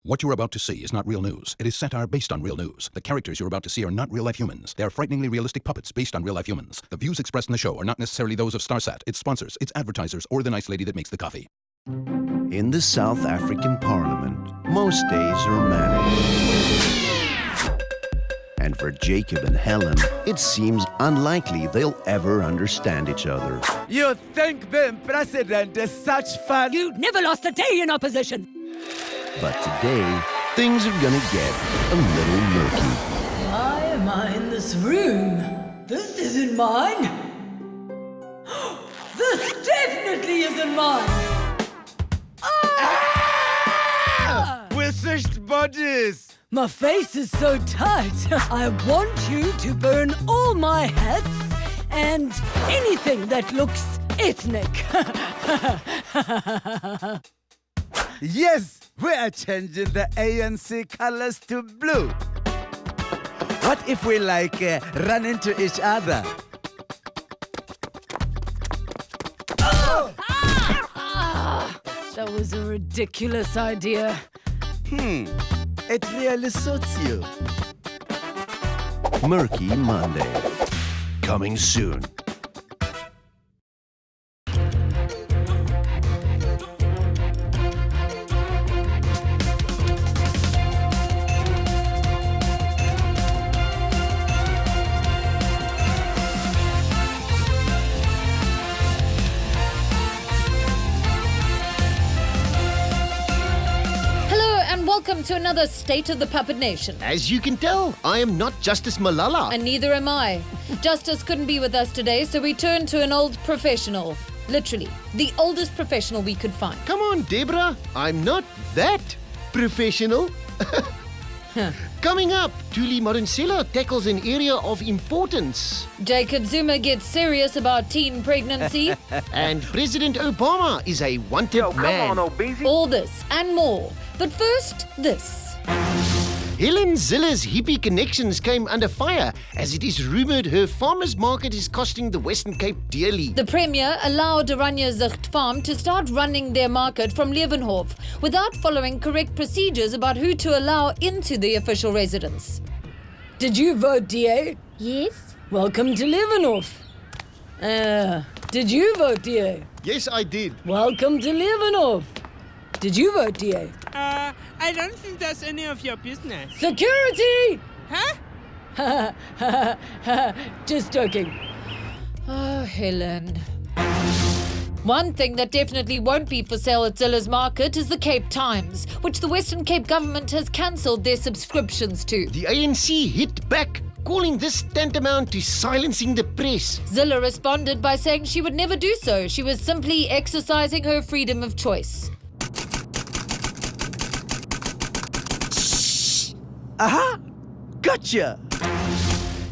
What you're about to see is not real news. It is satire based on real news. The characters you're about to see are not real-life humans. They are frighteningly realistic puppets based on real-life humans. The views expressed in the show are not necessarily those of Starsat, its sponsors, its advertisers, or the nice lady that makes the coffee. In the South African Parliament, most days are manic. And for Jacob and Helen, it seems unlikely they'll ever understand each other. You think being president is such fun? You never lost a day in opposition. But today, things are gonna get a little murky. Why am I in this room? This isn't mine. This definitely isn't mine. We switched bodies. My face is so tight. I want you to burn all my hats and anything that looks ethnic. Yes, we are changing the ANC colors to blue. What if we run into each other? That was a ridiculous idea. It really suits you. Murky Monday. Coming soon. Welcome to another State of the Puppet Nation. As you can tell, I am not Justice Malala. And neither am I. Justice couldn't be with us today, so we turned to an old professional. Literally, the oldest professional we could find. Come on, Deborah. I'm not that professional. Coming up, Thuli Madonsela tackles an area of importance. Jacob Zuma gets serious about teen pregnancy. And President Obama is a wanted man. Come on, Obese. All this and more. But first, this. Helen Zilla's hippie connections came under fire as it is rumoured her farmers market is costing the Western Cape dearly. The Premier allowed Oranje Zicht Farm to start running their market from Leeuwenhof without following correct procedures about who to allow into the official residence. Did you vote, DA? Yes. Welcome to Leeuwenhof. Did you vote, DA? Yes, I did. Welcome to Leeuwenhof. Did you vote, DA? I don't think that's any of your business. Security! Huh? Just joking. Oh, Helen. One thing that definitely won't be for sale at Zilla's market is the Cape Times, which the Western Cape government has cancelled their subscriptions to. The ANC hit back, calling this tantamount to silencing the press. Zilla responded by saying she would never do so. She was simply exercising her freedom of choice. Aha! Gotcha!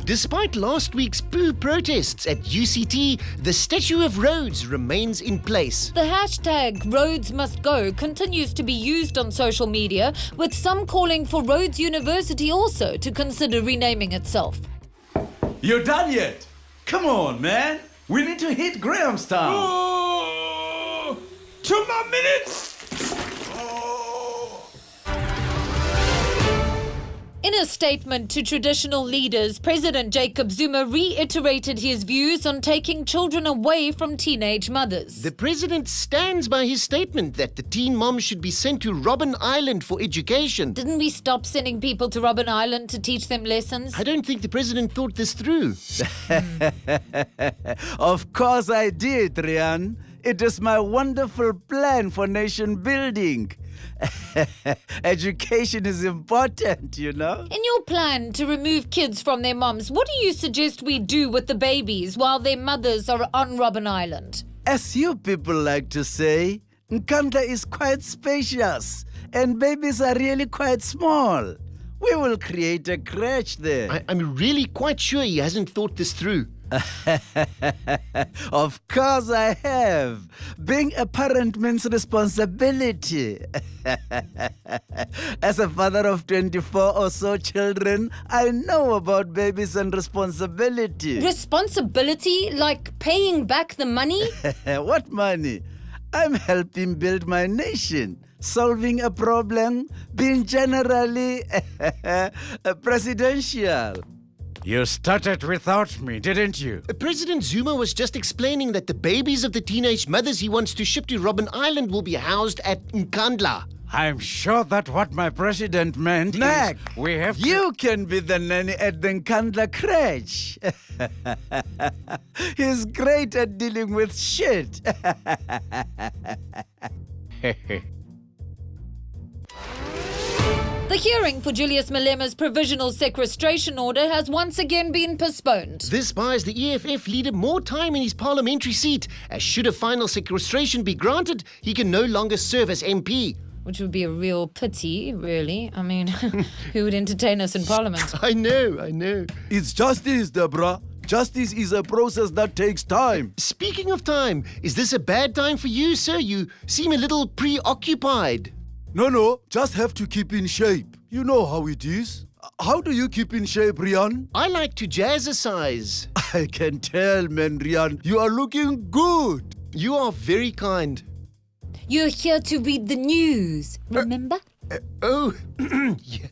Despite last week's poo protests at UCT, the Statue of Rhodes remains in place. The hashtag Rhodes Must Go continues to be used on social media, with some calling for Rhodes University also to consider renaming itself. You done yet? Come on, man. We need to hit Grahamstown. Oh, 2 more minutes. In a statement to traditional leaders, President Jacob Zuma reiterated his views on taking children away from teenage mothers. The president stands by his statement that the teen moms should be sent to Robben Island for education. Didn't we stop sending people to Robben Island to teach them lessons? I don't think the president thought this through. Of course I did, Rian. It is my wonderful plan for nation building. Education is important, you know? In your plan to remove kids from their moms, what do you suggest we do with the babies while their mothers are on Robben Island? As you people like to say, Nkandla is quite spacious and babies are really quite small. We will create a crèche there. I'm really quite sure he hasn't thought this through. Of course I have. Being a parent means responsibility. As a father of 24 or so children, I know about babies and responsibility. Responsibility? Like paying back the money? What money? I'm helping build my nation, solving a problem, being generally presidential. You started without me, didn't you? President Zuma was just explaining that the babies of the teenage mothers he wants to ship to Robben Island will be housed at Nkandla. I'm sure that what my president meant Mac, is we have to... you can be the nanny at the Nkandla crèche. He's great at dealing with shit. The hearing for Julius Malema's provisional sequestration order has once again been postponed. This buys the EFF leader more time in his parliamentary seat, as should a final sequestration be granted, he can no longer serve as MP. Which would be a real pity, really. I mean, who would entertain us in Parliament? I know. It's justice, Deborah. Justice is a process that takes time. Speaking of time, is this a bad time for you, sir? You seem a little preoccupied. No, just have to keep in shape. You know how it is. How do you keep in shape, Rian? I like to jazzercise. I can tell, man, Rian. You are looking good. You are very kind. You're here to read the news, remember? Oh, yeah.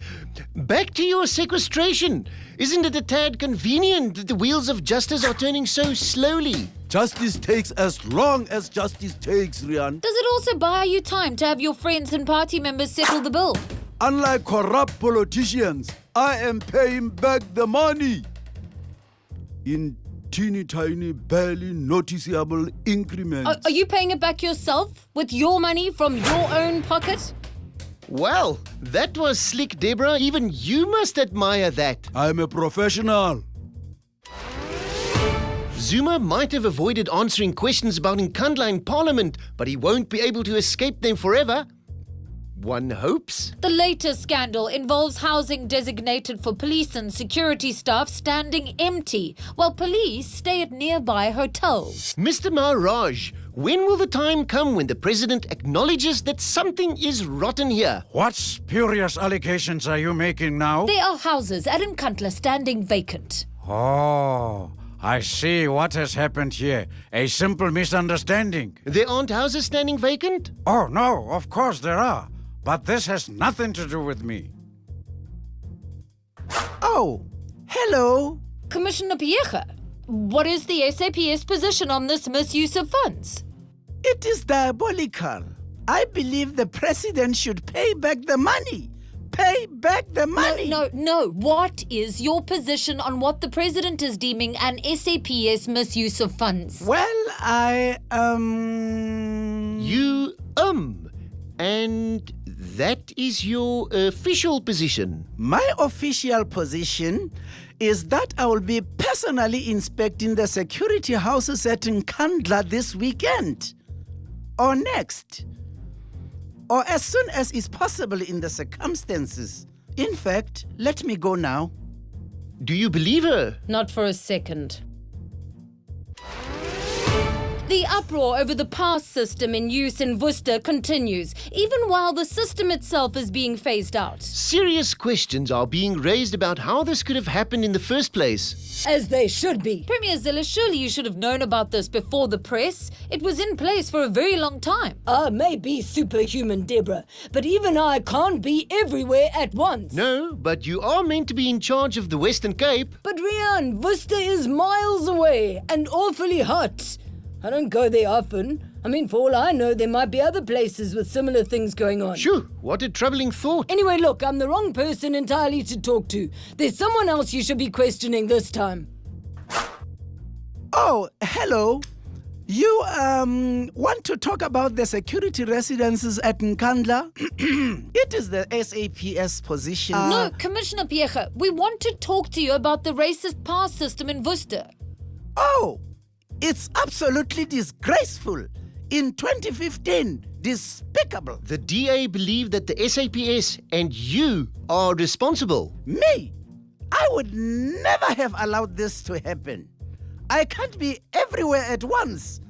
Back to your sequestration. Isn't it a tad convenient that the wheels of justice are turning so slowly? Justice takes as long as justice takes, Rian. Does it also buy you time to have your friends and party members settle the bill? Unlike corrupt politicians, I am paying back the money in teeny tiny, barely noticeable increments. Are you paying it back yourself with your money from your own pocket? Well, that was slick, Deborah. Even you must admire that. I'm a professional. Zuma might have avoided answering questions about Nkandla in Parliament, but he won't be able to escape them forever. One hopes. The latest scandal involves housing designated for police and security staff standing empty, while police stay at nearby hotels. Mr. Maharaj, when will the time come when the president acknowledges that something is rotten here? What spurious allegations are you making now? There are houses at Nkandla standing vacant. Oh, I see what has happened here. A simple misunderstanding. There aren't houses standing vacant? Oh, no, of course there are. But this has nothing to do with me. Oh, hello. Commissioner Pierre, what is the SAPS position on this misuse of funds? It is diabolical. I believe the president should pay back the money. Pay back the money. No. What is your position on what the president is deeming an SAPS misuse of funds? Well, And that is your official position? My official position is that I will be personally inspecting the security houses at Nkandla this weekend. Or next. Or as soon as is possible in the circumstances. In fact, let me go now. Do you believe her? Not for a second. The uproar over the pass system in use in Worcester continues, even while the system itself is being phased out. Serious questions are being raised about how this could have happened in the first place. As they should be. Premier Zille, surely you should have known about this before the press. It was in place for a very long time. I may be superhuman, Deborah, but even I can't be everywhere at once. No, but you are meant to be in charge of the Western Cape. But Rian, Worcester is miles away and awfully hot. I don't go there often. I mean, for all I know, there might be other places with similar things going on. Shoo, what a troubling thought. Anyway, look, I'm the wrong person entirely to talk to. There's someone else you should be questioning this time. Oh, hello. You, want to talk about the security residences at Nkandla? It is the SAPS position. No, Commissioner Pierre, we want to talk to you about the racist pass system in Worcester. Oh, it's absolutely disgraceful. In 2015, despicable. The DA believed that the SAPS and you are responsible. Me? I would never have allowed this to happen. I can't be everywhere at once.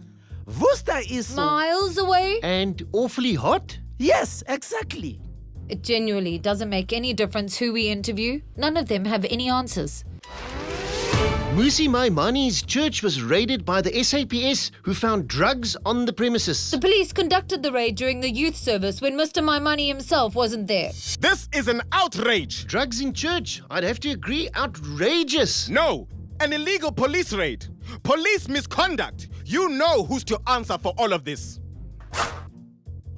Worcester is Miles away? And awfully hot? Yes, exactly. It genuinely doesn't make any difference who we interview. None of them have any answers. Musi Maimani's church was raided by the SAPS, who found drugs on the premises. The police conducted the raid during the youth service when Mr. Maimani himself wasn't there. This is an outrage. Drugs in church? I'd have to agree, outrageous. No, an illegal police raid. Police misconduct. You know who's to answer for all of this.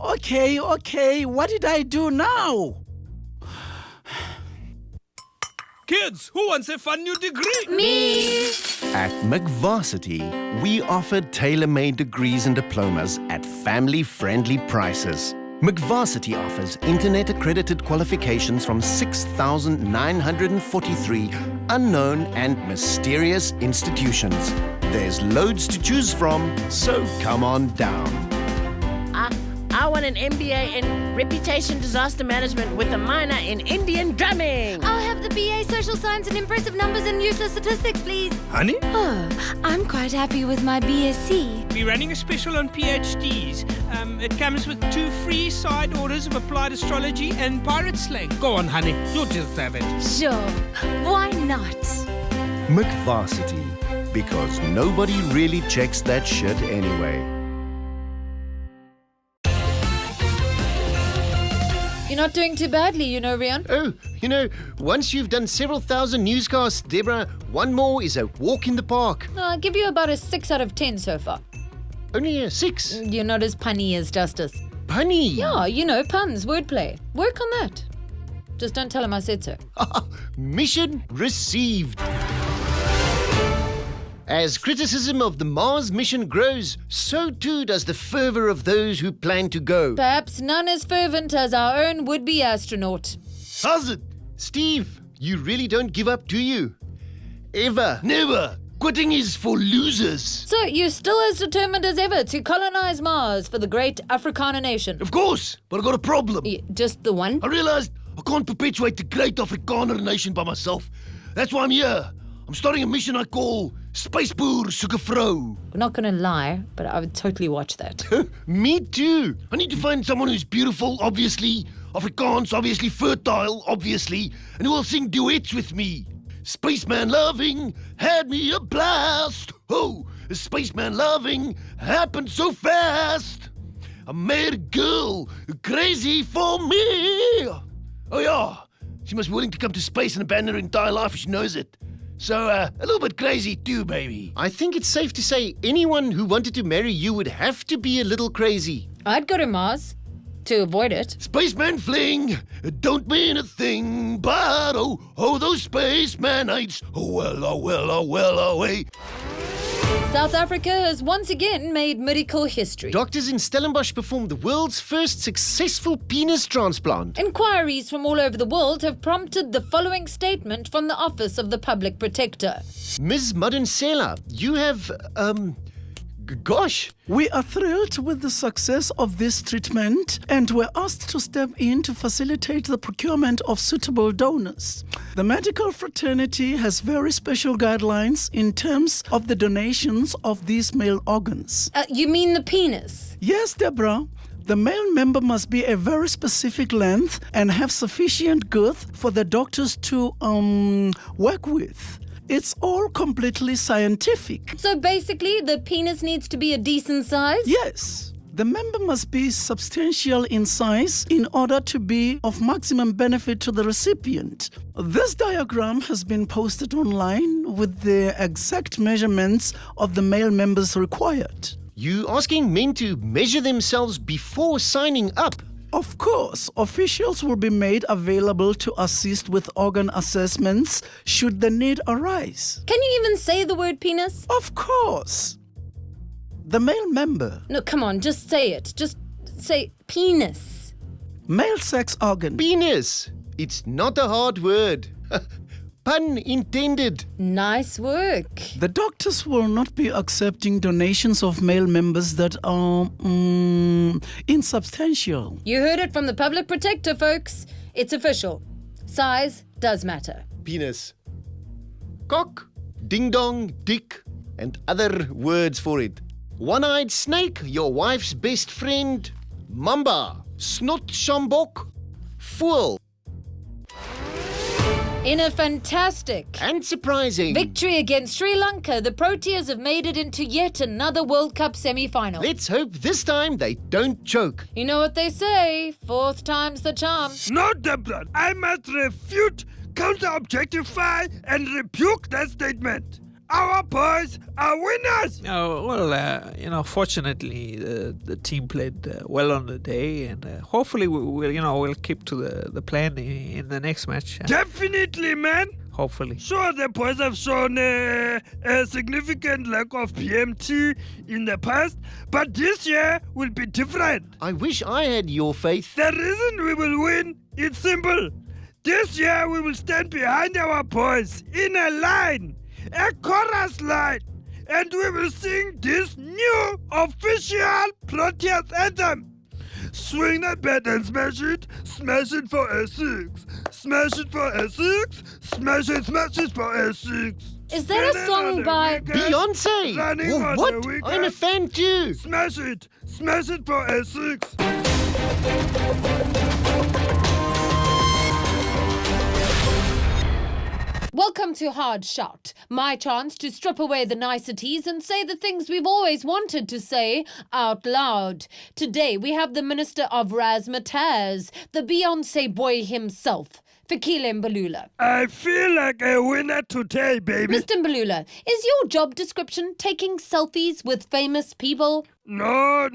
Okay, what did I do now? Kids, who wants a fun new degree? Me! At McVarsity, we offered tailor-made degrees and diplomas at family-friendly prices. McVarsity offers internet-accredited qualifications from 6,943 unknown and mysterious institutions. There's loads to choose from, so come on down. I want an MBA in Reputation Disaster Management with a minor in Indian drumming. I'll have the BA Social Science and Impressive Numbers and Useless Statistics, please. Honey? Oh, I'm quite happy with my BSc. We're running a special on PhDs. It comes with 2 free side orders of applied astrology and pirate slang. Go on, honey. You'll just have it. Sure, why not? McVarsity, because nobody really checks that shit anyway. You're not doing too badly, you know, Rian. Oh, once you've done several thousand newscasts, Deborah, one more is a walk in the park. I'll give you about a 6 out of 10 so far. Only a 6. You're not as punny as Justice. Punny. Yeah, puns, wordplay. Work on that. Just don't tell him I said so. Mission received. As criticism of the Mars mission grows, so too does the fervor of those who plan to go. Perhaps none as fervent as our own would-be astronaut. How's it? Steve, you really don't give up, do you? Ever. Never. Quitting is for losers. So you're still as determined as ever to colonize Mars for the great Afrikaner nation? Of course, but I got a problem. Just the one? I realized I can't perpetuate the great Afrikaner nation by myself. That's why I'm here. I'm starting a mission I call Spaceboer Soeke Vrou. I'm not going to lie, but I would totally watch that. Me too. I need to find someone who's beautiful, obviously, Afrikaans, obviously, fertile, obviously, and who will sing duets with me. Spaceman loving had me a blast. Oh, spaceman loving happened so fast. I met a girl crazy for me. Oh yeah, she must be willing to come to space and abandon her entire life if she knows it. So, a little bit crazy too, baby. I think it's safe to say anyone who wanted to marry you would have to be a little crazy. I'd go to Mars to avoid it. Spaceman fling don't mean a thing, but oh, those spacemanites. Oh well, away. South Africa has once again made medical history. Doctors in Stellenbosch performed the world's first successful penis transplant. Inquiries from all over the world have prompted the following statement from the Office of the Public Protector. Ms. Madonsela, you have, gosh. We are thrilled with the success of this treatment and were asked to step in to facilitate the procurement of suitable donors. The medical fraternity has very special guidelines in terms of the donations of these male organs. You mean the penis? Yes, Deborah. The male member must be a very specific length and have sufficient girth for the doctors to work with. It's all completely scientific. So basically, the penis needs to be a decent size? Yes. The member must be substantial in size in order to be of maximum benefit to the recipient. This diagram has been posted online with the exact measurements of the male members required. You asking men to measure themselves before signing up? Of course, officials will be made available to assist with organ assessments should the need arise. Can you even say the word penis? Of course. The male member. No, come on, just say it. Just say penis. Male sex organ. Penis. It's not a hard word. Pun intended. Nice work. The doctors will not be accepting donations of male members that are insubstantial. You heard it from the public protector, folks. It's official. Size does matter. Penis. Cock, ding-dong, dick, and other words for it. One-eyed snake, your wife's best friend. Mamba, snot shambok, fool. In a fantastic and surprising victory against Sri Lanka, the Proteas have made it into yet another World Cup semi-final. Let's hope this time they don't choke. You know what they say, fourth time's the charm. No, Deborah, I must refute, counter-objectify, and rebuke that statement. Our boys are winners! Fortunately, the team played well on the day, and hopefully we'll keep to the plan in the next match. Definitely, man! Hopefully. Sure, the boys have shown a significant lack of PMT in the past, but this year will be different. I wish I had your faith. The reason we will win is simple. This year we will stand behind our boys in a line. A chorus line, and we will sing this new official Proteas anthem. Swing that bat and smash it for a six. Smash it for a six, smash it for a six. Is that a song by Beyonce? Well, what? I'm a fan too. Smash it for a six. Welcome to Hard Shot, my chance to strip away the niceties and say the things we've always wanted to say out loud. Today we have the Minister of Razzmatazz, the Beyonce boy himself, Fikile Mbalula. I feel like a winner today, baby. Mr. Mbalula, is your job description taking selfies with famous people? No.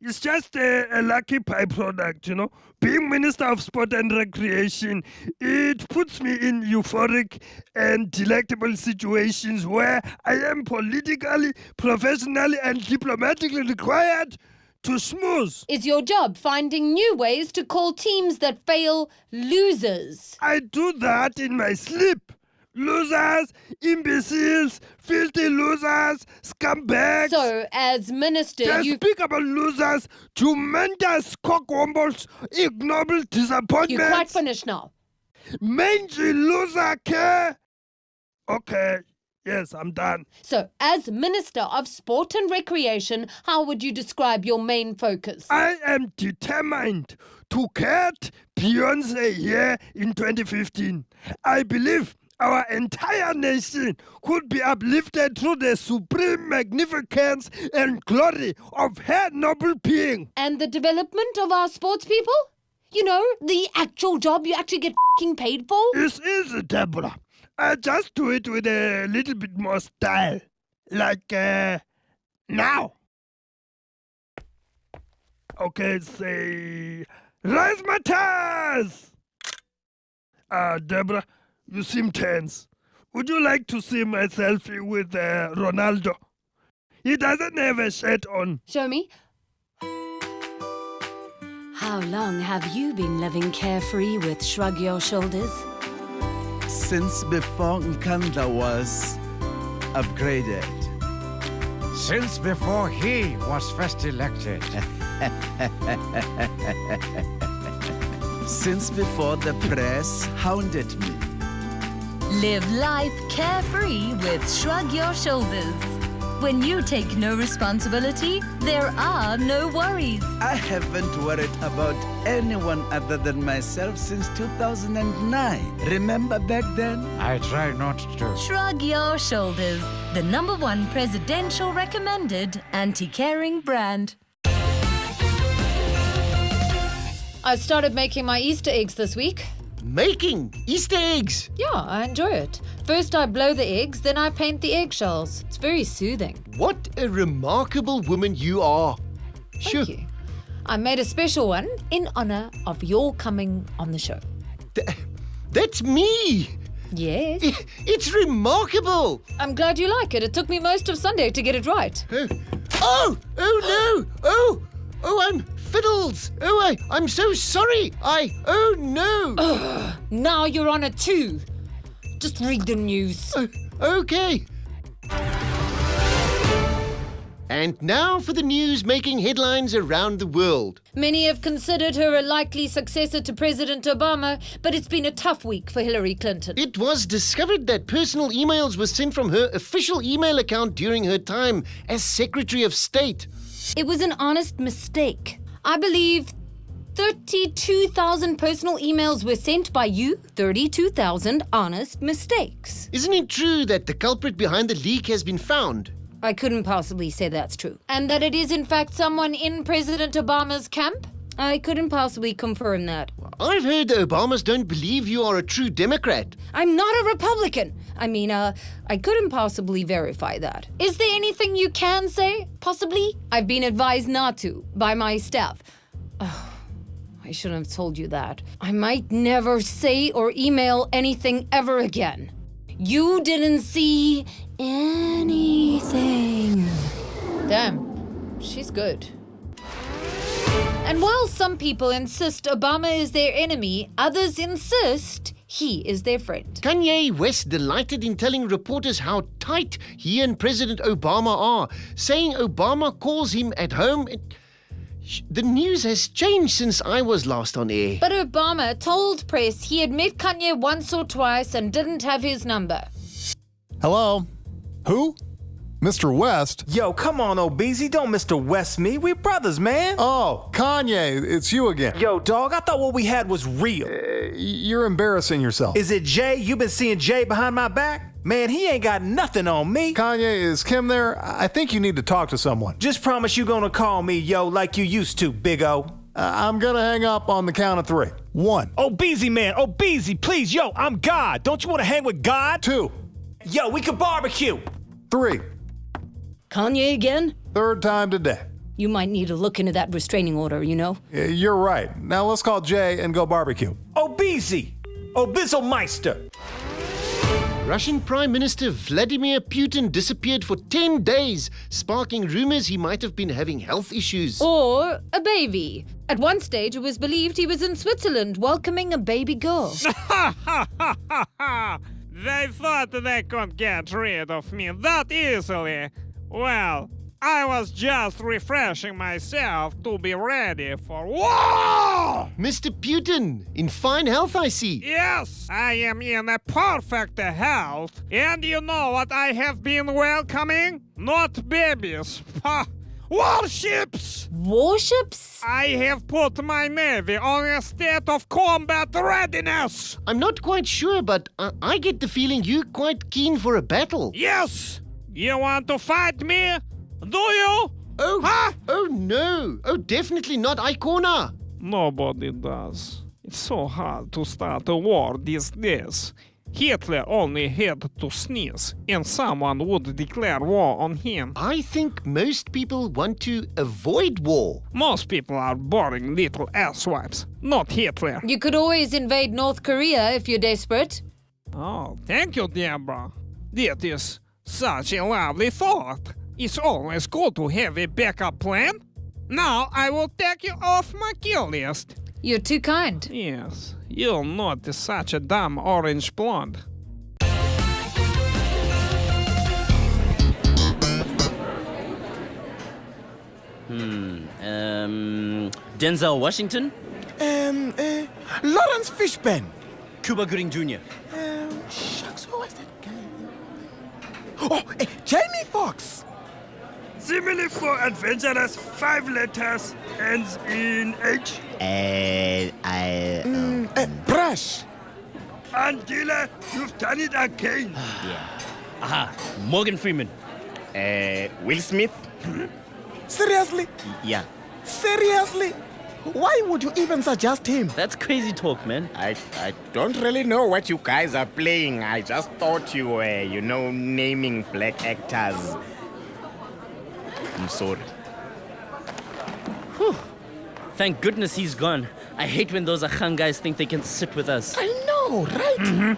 It's just a lucky byproduct, Being Minister of Sport and Recreation, it puts me in euphoric and delectable situations where I am politically, professionally, and diplomatically required to schmooze. Is your job finding new ways to call teams that fail losers? I do that in my sleep. Losers, imbeciles, filthy losers, scumbags. So, as minister, despicable losers, tremendous cockwombles, ignoble disappointments. You're quite finished now. Mangy loser care. Okay, yes, I'm done. So, as Minister of Sport and Recreation, how would you describe your main focus? I am determined to get Beyonce here in 2015. I believe our entire nation could be uplifted through the supreme magnificence and glory of her noble being. And the development of our sports people? The actual job you actually get f***ing paid for? It's easy, Deborah. I just do it with a little bit more style. Like, now. Okay, say, Razzmatazz! Deborah, you seem tense. Would you like to see my selfie with Ronaldo? He doesn't have a shirt on. Show me. How long have you been living carefree with Shrug Your Shoulders? Since before Nkandla was upgraded. Since before he was first elected. Since before the press hounded me. Live life carefree with Shrug Your Shoulders. When you take no responsibility, there are no worries. I haven't worried about anyone other than myself since 2009. Remember back then? I try not to. Shrug Your Shoulders, the #1 presidential recommended anti-caring brand. I started making my Easter eggs this week. Making Easter eggs? Yeah, I enjoy it. First I blow the eggs, then I paint the eggshells. It's very soothing. What a remarkable woman you are. Thank you. I made a special one in honor of your coming on the show. That's me! Yes. It's remarkable! I'm glad you like it. It took me most of Sunday to get it right. Oh no! Oh, I'm fiddles! Oh, I'm so sorry! Oh no! Ugh, now you're on it too. Just read the news. Okay. And now for the news making headlines around the world. Many have considered her a likely successor to President Obama, but it's been a tough week for Hillary Clinton. It was discovered that personal emails were sent from her official email account during her time as Secretary of State. It was an honest mistake. I believe 32,000 personal emails were sent by you, 32,000 honest mistakes. Isn't it true that the culprit behind the leak has been found? I couldn't possibly say that's true. And that it is in fact someone in President Obama's camp? I couldn't possibly confirm that. I've heard the Obamas don't believe you are a true Democrat. I'm not a Republican. I couldn't possibly verify that. Is there anything you can say? Possibly? I've been advised not to by my staff. Oh, I shouldn't have told you that. I might never say or email anything ever again. You didn't see anything. Damn, she's good. And while some people insist Obama is their enemy, others insist he is their friend. Kanye West delighted in telling reporters how tight he and President Obama are, saying Obama calls him at home. The news has changed since I was last on air. But Obama told press he had met Kanye once or twice and didn't have his number. Hello? Who? Mr. West? Yo, come on, Obeezy, don't Mr. West me. We're brothers, man. Oh, Kanye, it's you again. Yo, dog, I thought what we had was real. You're embarrassing yourself. Is it Jay? You been seeing Jay behind my back? Man, he ain't got nothing on me. Kanye, is Kim there? I think you need to talk to someone. Just promise you gonna call me, yo, like you used to, Big O. I'm gonna hang up on the count of 3. 1. Obeezy, man, Obeezy, please, yo, I'm God. Don't you want to hang with God? 2. Yo, we could barbecue. 3. Kanye again? 3rd time today. You might need to look into that restraining order, you know? You're right. Now let's call Jay and go barbecue. Obeezy! Obizzlemeister! Russian Prime Minister Vladimir Putin disappeared for 10 days, sparking rumors he might have been having health issues. Or a baby. At one stage, it was believed he was in Switzerland welcoming a baby girl. They thought they could get rid of me that easily. Well, I was just refreshing myself to be ready for war! Mr. Putin, in fine health, I see. Yes, I am in a perfect health. And you know what I have been welcoming? Not babies. Warships! Warships? I have put my navy on a state of combat readiness. I'm not quite sure, but I get the feeling you're quite keen for a battle. Yes! You want to fight me? Do you? Oh, huh? Oh no. Oh, definitely not Icona. Nobody does. It's so hard to start a war these days. Hitler only had to sneeze, and someone would declare war on him. I think most people want to avoid war. Most people are boring little asswipes, not Hitler. You could always invade North Korea if you're desperate. Oh, thank you, Deborah. That is such a lovely thought. It's always good to have a backup plan. Now I will take you off my kill list. You're too kind. Yes, you're not such a dumb orange blonde. Denzel Washington? Lawrence Fishburne. Cuba Gooding Jr. Shucks, who was that guy? Oh, Jamie Foxx. Simile for adventurous 5 letters ends in H. Brush. And dealer, you've done it again. Yeah. Aha, Morgan Freeman. Will Smith? Seriously? Yeah. Seriously? Why would you even suggest him? That's crazy talk, man. I don't really know what you guys are playing. I just thought you were, naming black actors. I'm sorry. Whew. Thank goodness he's gone. I hate when those Akhan guys think they can sit with us. I know, right?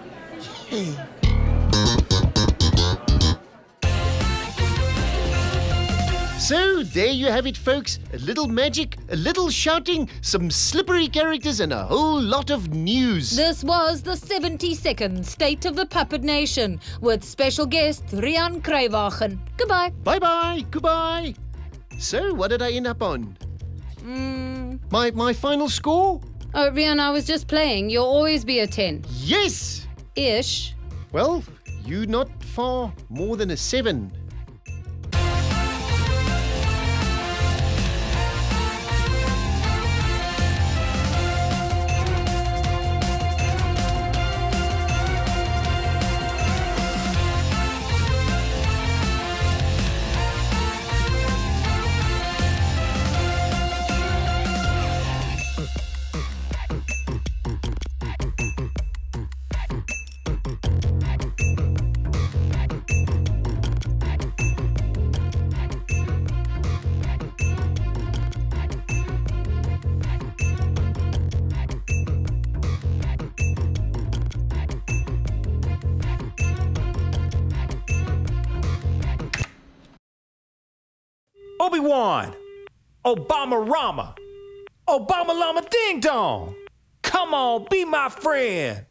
Hey. So, there you have it, folks. A little magic, a little shouting, some slippery characters, and a whole lot of news. This was the 72nd State of the Puppet Nation with special guest Rian Kruiwagen. Goodbye. Bye-bye. Goodbye. So, what did I end up on? My final score? Oh, Rian, I was just playing. You'll always be a 10. Yes! Ish. Well, you not far more than a 7. Obi-Wan, Obama Rama, Obama Llama Ding Dong. Come on, be my friend.